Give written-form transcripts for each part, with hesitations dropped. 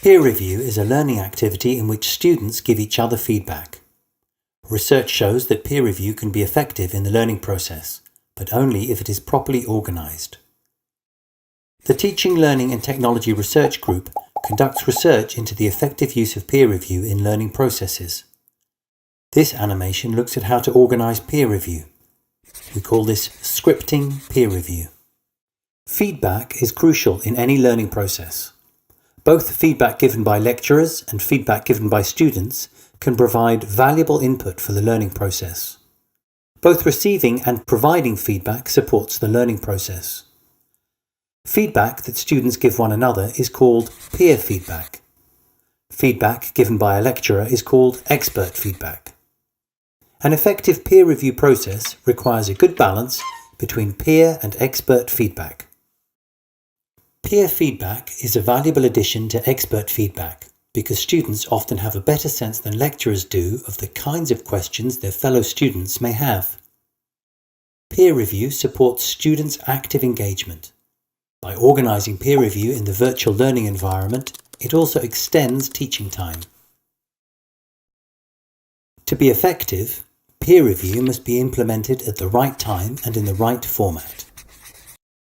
Peer review is a learning activity in which students give each other feedback. Research shows that peer review can be effective in the learning process, but only if it is properly organised. The Teaching, Learning and Technology Research Group conducts research into the effective use of peer review in learning processes. This animation looks at how to organise peer review. We call this scripting peer review. Feedback is crucial in any learning process. Both feedback given by lecturers and feedback given by students can provide valuable input for the learning process. Both receiving and providing feedback supports the learning process. Feedback that students give one another is called peer feedback. Feedback given by a lecturer is called expert feedback. An effective peer review process requires a good balance between peer and expert feedback. Peer feedback is a valuable addition to expert feedback because students often have a better sense than lecturers do of the kinds of questions their fellow students may have. Peer review supports students' active engagement. By organising peer review in the virtual learning environment, it also extends teaching time. To be effective, peer review must be implemented at the right time and in the right format.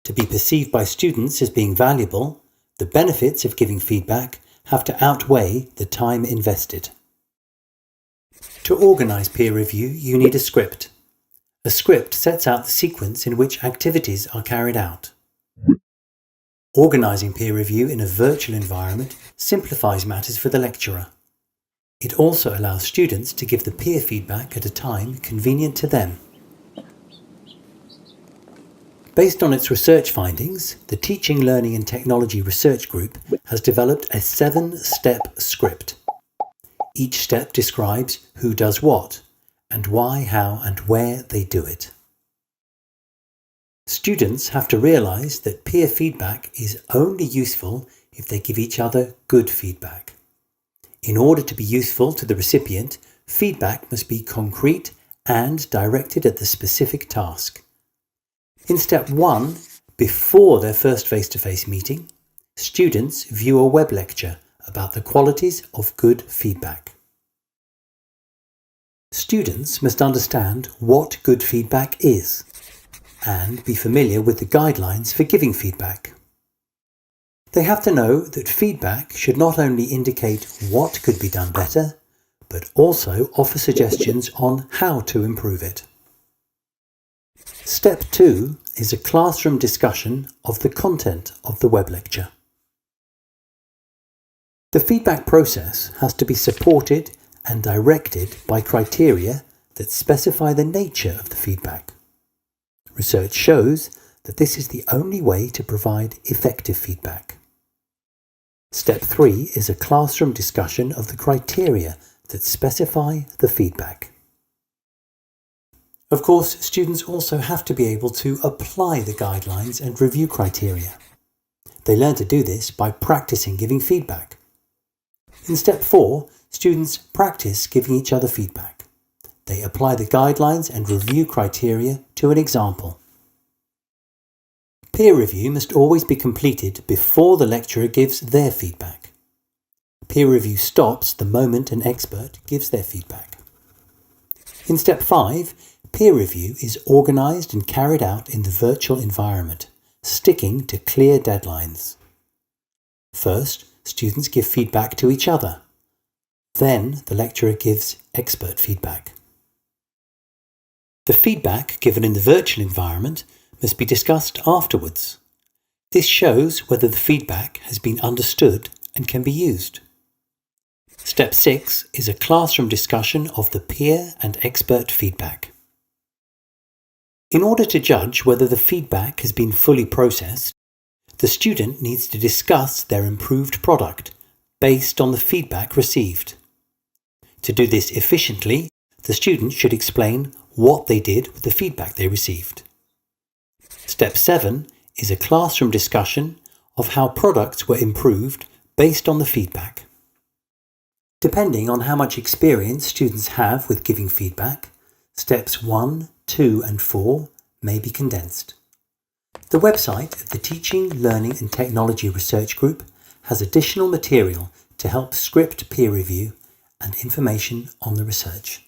To be perceived by students as being valuable, the benefits of giving feedback have to outweigh the time invested. To organise peer review, you need a script. A script sets out the sequence in which activities are carried out. Organising peer review in a virtual environment simplifies matters for the lecturer. It also allows students to give the peer feedback at a time convenient to them. Based on its research findings, the Teaching, Learning and Technology Research Group has developed a 7-step script. Each step describes who does what, and why, how and where they do it. Students have to realise that peer feedback is only useful if they give each other good feedback. In order to be useful to the recipient, feedback must be concrete and directed at the specific task. In step 1, before their first face-to-face meeting, students view a web lecture about the qualities of good feedback. Students must understand what good feedback is and be familiar with the guidelines for giving feedback. They have to know that feedback should not only indicate what could be done better, but also offer suggestions on how to improve it. Step 2 is a classroom discussion of the content of the web lecture. The feedback process has to be supported and directed by criteria that specify the nature of the feedback. Research shows that this is the only way to provide effective feedback. Step 3 is a classroom discussion of the criteria that specify the feedback. Of course, students also have to be able to apply the guidelines and review criteria. They learn to do this by practicing giving feedback. In step 4, students practice giving each other feedback. They apply the guidelines and review criteria to an example. Peer review must always be completed before the lecturer gives their feedback. Peer review stops the moment an expert gives their feedback. In step 5, peer review is organised and carried out in the virtual environment, sticking to clear deadlines. First, students give feedback to each other. Then the lecturer gives expert feedback. The feedback given in the virtual environment must be discussed afterwards. This shows whether the feedback has been understood and can be used. Step 6 is a classroom discussion of the peer and expert feedback. In order to judge whether the feedback has been fully processed, the student needs to discuss their improved product based on the feedback received. To do this efficiently, the student should explain what they did with the feedback they received. Step 7 is a classroom discussion of how products were improved based on the feedback. Depending on how much experience students have with giving feedback, steps 1, 2 and 4 may be condensed. The website of the Teaching, Learning and Technology Research Group has additional material to help script peer review and information on the research.